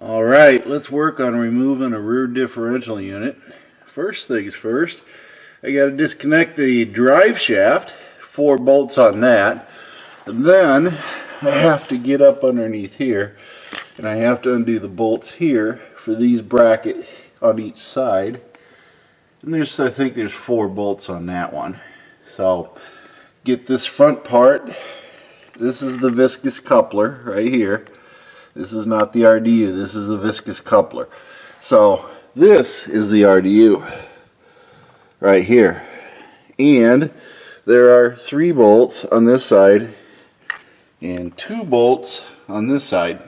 Alright, let's work on removing a rear differential unit. First things first, I got to disconnect the drive shaft, 4 bolts on that, and then I have to get up underneath here and I have to undo the bolts here for these brackets on each side. And I think there's 4 bolts on that one. So get this front part. This is the viscous coupler right here. This is not the RDU, this is the viscous coupler. So this is the RDU right here. And there are 3 bolts on this side and 2 bolts on this side.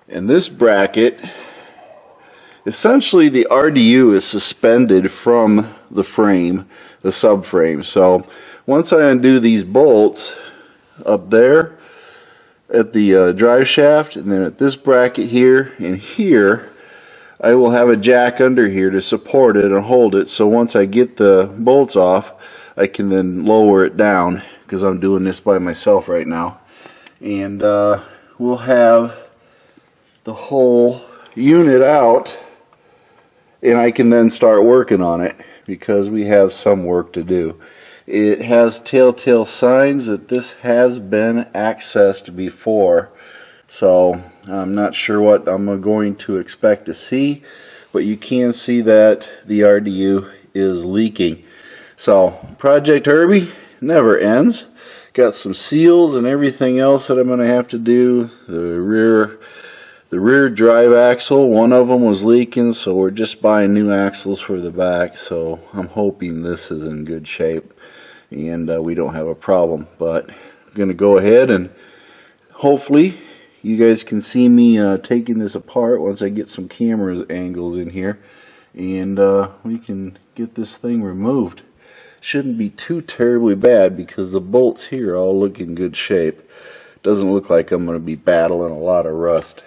And this bracket, essentially the RDU is suspended from the frame, the subframe. So once I undo these bolts up there at the drive shaft, and then at this bracket here and here, I will have a jack under here to support it and hold it. So once I get the bolts off, I can then lower it down, because I'm doing this by myself right now. And we'll have the whole unit out, and I can then start working on it, because we have some work to do. It has telltale signs that this has been accessed before, so I'm not sure what I'm going to expect to see, but you can see that the RDU is leaking. So Project Herbie never ends. Got some seals and everything else that I'm going to have to do. The rear drive axle, one of them was leaking, so we're just buying new axles for the back. So I'm hoping this is in good shape and we don't have a problem. But I'm going to go ahead and hopefully you guys can see me taking this apart once I get some camera angles in here, and we can get this thing removed. Shouldn't be too terribly bad because the bolts here all look in good shape. Doesn't look like I'm going to be battling a lot of rust.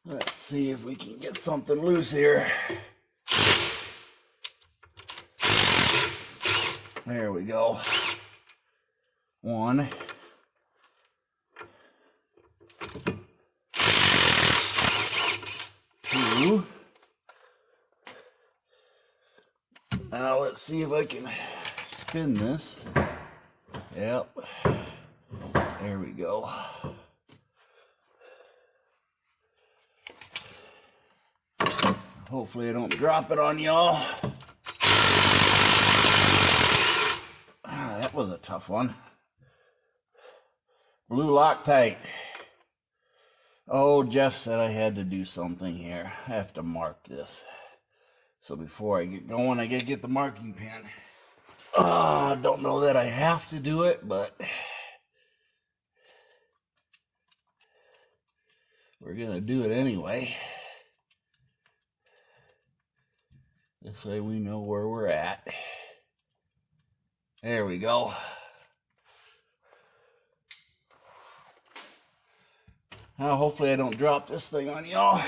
Let's see if we can get something loose here. There we go. 1. 2. Now let's see if I can spin this. Yep. There we go. Hopefully I don't drop it on y'all. That was a tough one. Blue Loctite. Oh, Jeff said I had to do something here. I have to mark this. So before I get going, I gotta get the marking pen. I don't know that I have to do it, but we're gonna do it anyway. This way we know where we're at. There we go. Now hopefully I don't drop this thing on y'all.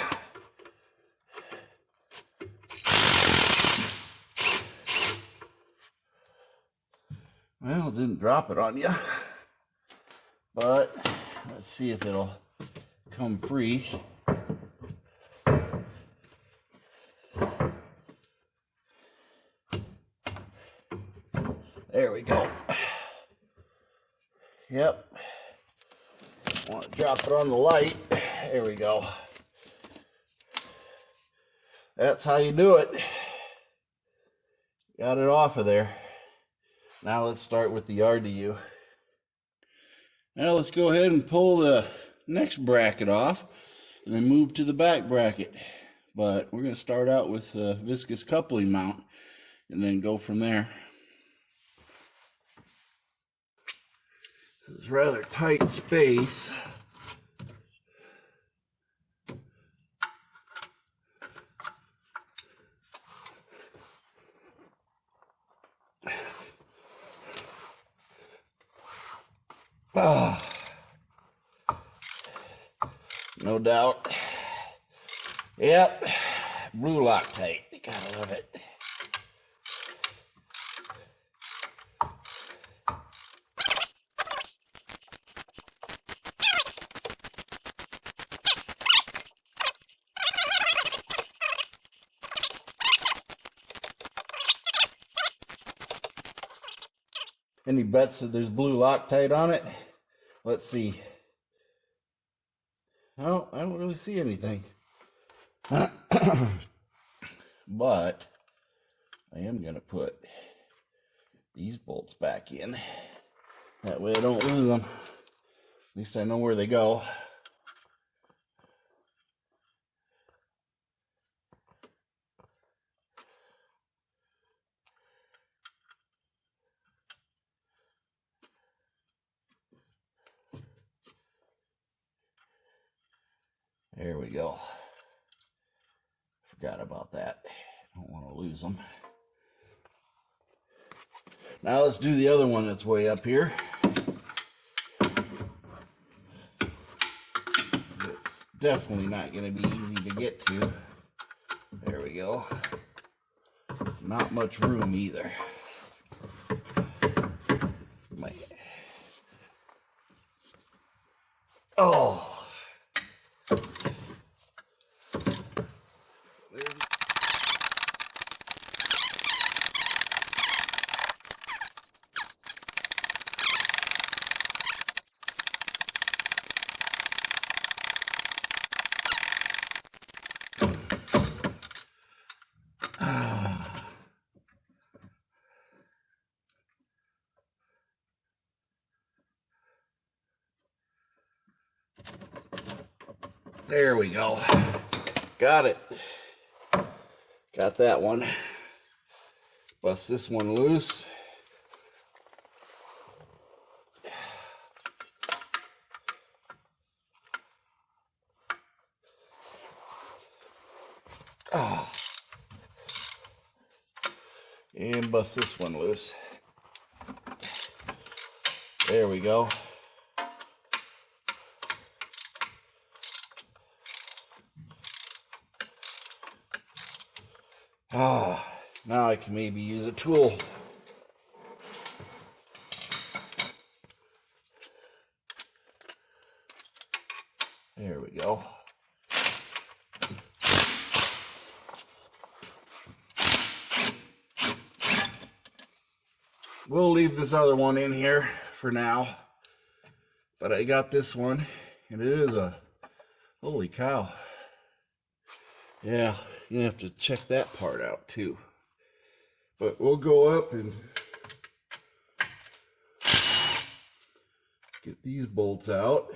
Well, it didn't drop it on you, but let's see if it'll come free. There we go. Yep. Want to drop it on the light. There we go. That's how you do it. Got it off of there. Now let's start with the RDU. Now let's go ahead and pull the next bracket off and then move to the back bracket. But we're going to start out with the viscous coupling mount and then go from there. This is rather tight space. No doubt. Yep, blue Loctite. You gotta love it. Any bets that there's blue Loctite on it? Let's see. No, I don't really see anything. But I am going to put these bolts back in. That way I don't lose them. At least I know where they go. There we go. Forgot about that. Don't want to lose them. Now let's do the other one that's way up here. It's definitely not going to be easy to get to. There we go. Not much room either. Oh. There we go. Got it. Got that one. Bust this one loose. Oh. And bust this one loose. There we go. Ah, now I can maybe use a tool. There we go. We'll leave this other one in here for now, but I got this one, and it is a, holy cow. Yeah, you have to check that part out too. But we'll go up and get these bolts out.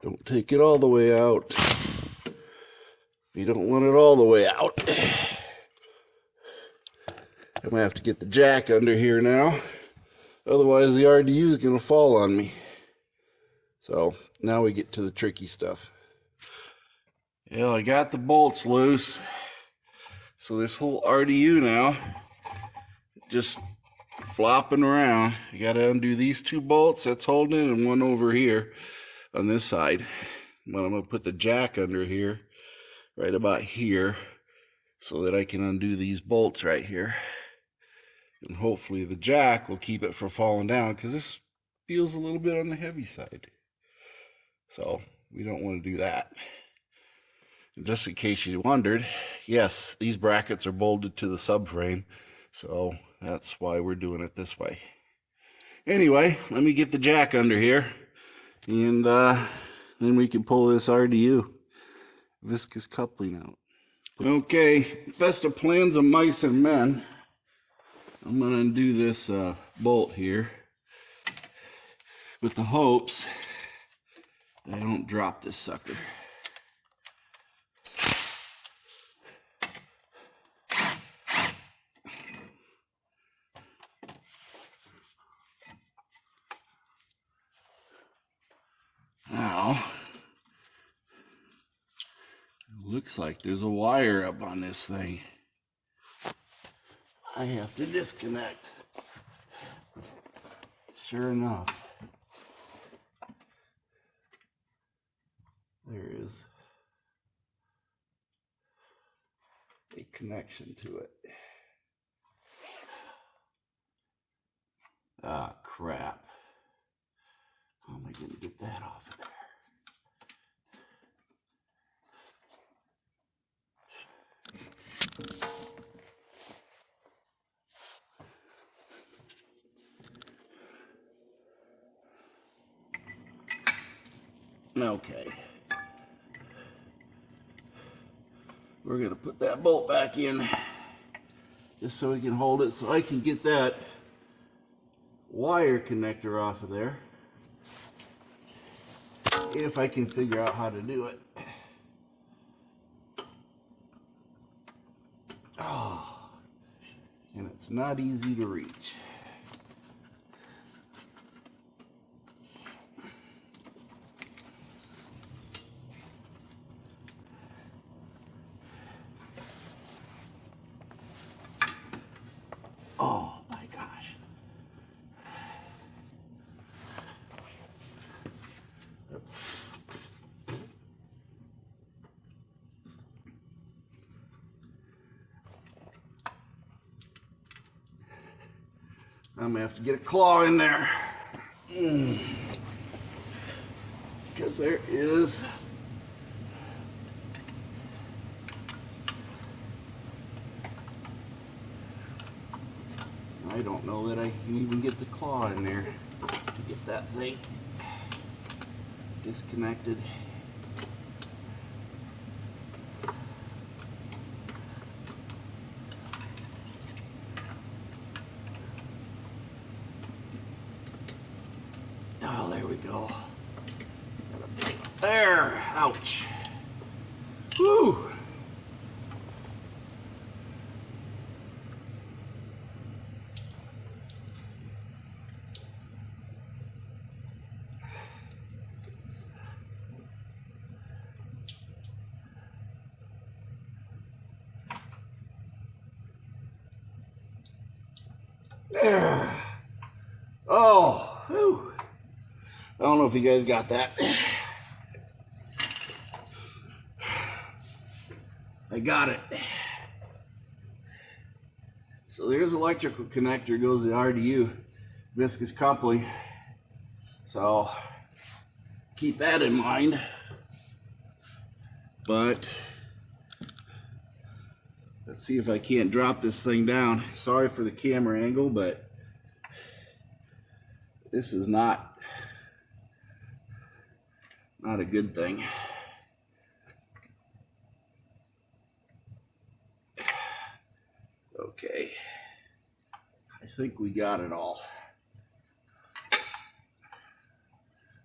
Don't take it all the way out. You don't want it all the way out. I'm gonna have to get the jack under here now. Otherwise the RDU is gonna fall on me. So now we get to the tricky stuff. Yeah, I got the bolts loose. So this whole RDU now, just flopping around. You gotta undo these two bolts that's holding it and one over here on this side. But I'm gonna put the jack under here, right about here, so that I can undo these bolts right here. And hopefully the jack will keep it from falling down, because this feels a little bit on the heavy side. So we don't want to do that. And just in case you wondered, yes, these brackets are bolted to the subframe, so that's why we're doing it this way. Anyway, let me get the jack under here, and then we can pull this RDU viscous coupling out. Okay, best of plans of mice and men. I'm going to undo this bolt here with the hopes that I don't drop this sucker. Now, it looks like there's a wire up on this thing. I have to disconnect. Sure enough. connection to it. Ah, crap. How am I going to get that off of there? Okay. We're going to put that bolt back in just so we can hold it, so I can get that wire connector off of there if I can figure out how to do it. Oh, and it's not easy to reach. Oh my gosh. I'm gonna have to get a claw in there. Because there is I don't know that I can even get the claw in there to get that thing disconnected. Oh, there we go. There, ouch. Woo. There. Oh, whew. I don't know if you guys got that. I got it. So there's electrical connector, goes to RDU, viscous coupling. So keep that in mind. But let's see if I can't drop this thing down. Sorry for the camera angle, but this is not a good thing. Okay, I think we got it all.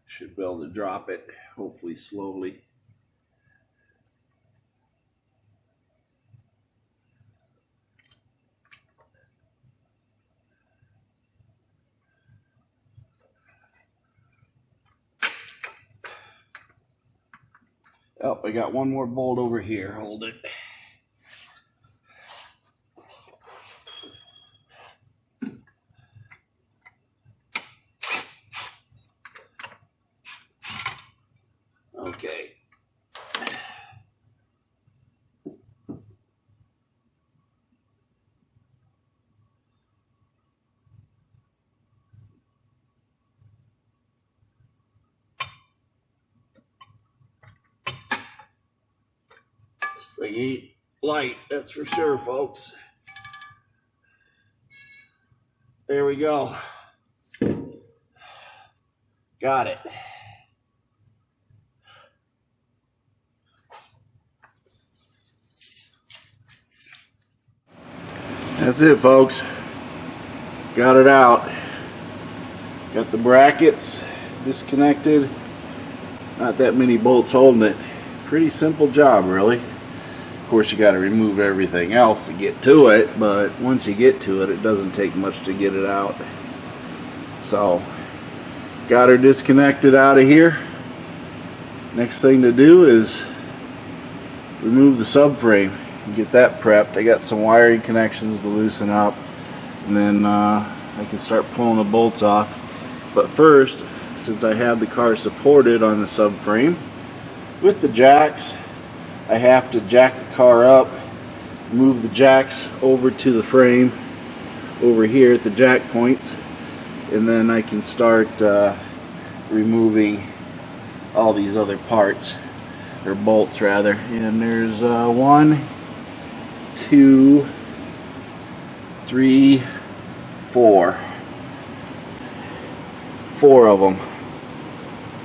Should be able to drop it, hopefully slowly. Oh, I got one more bolt over here. Hold it. Okay. This thing ain't light, that's for sure, folks. There we go. Got it. That's it, folks. Got it out. Got the brackets disconnected. Not that many bolts holding it. Pretty simple job, really. Of course, you got to remove everything else to get to it, but once you get to it, it doesn't take much to get it out. So, got her disconnected out of here. Next thing to do is remove the subframe and get that prepped. I got some wiring connections to loosen up, and then I can start pulling the bolts off. But first, since I have the car supported on the subframe with the jacks, I have to jack the car up move the jacks over to the frame over here at the jack points, and then I can start removing all these other parts, or bolts rather. And there's 1, 2, 3, 4 of them.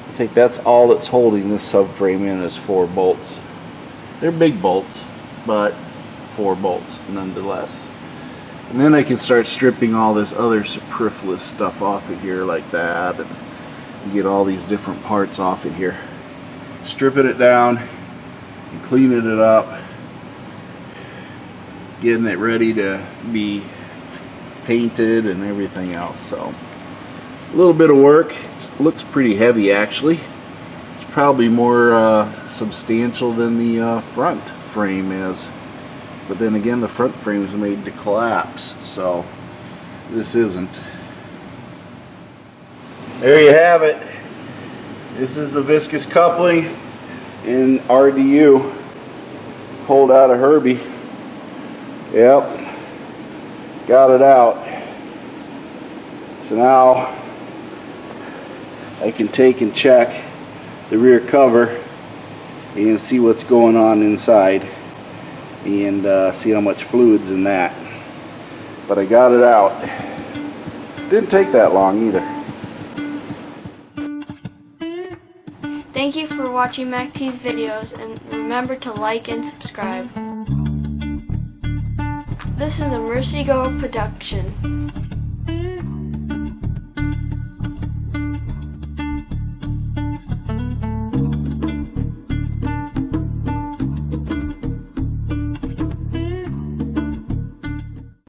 I think that's all that's holding this subframe in is 4 bolts. They're big bolts, but 4 bolts nonetheless. And then I can start stripping all this other superfluous stuff off of here like that, and get all these different parts off of here. Stripping it down and cleaning it up, getting it ready to be painted and everything else. So a little bit of work. It looks pretty heavy actually. It's probably more substantial than the front frame is. But then again, the front frame is made to collapse, so this isn't. There you have it. This is the viscous coupling in RDU, pulled out of Herbie. Yep, got it out. So now I can take and check the rear cover and see what's going on inside, and see how much fluid's in that. But I got it out. Didn't take that long either. Thank you for watching MACT's videos, and remember to like and subscribe. This is a Mercy Go production.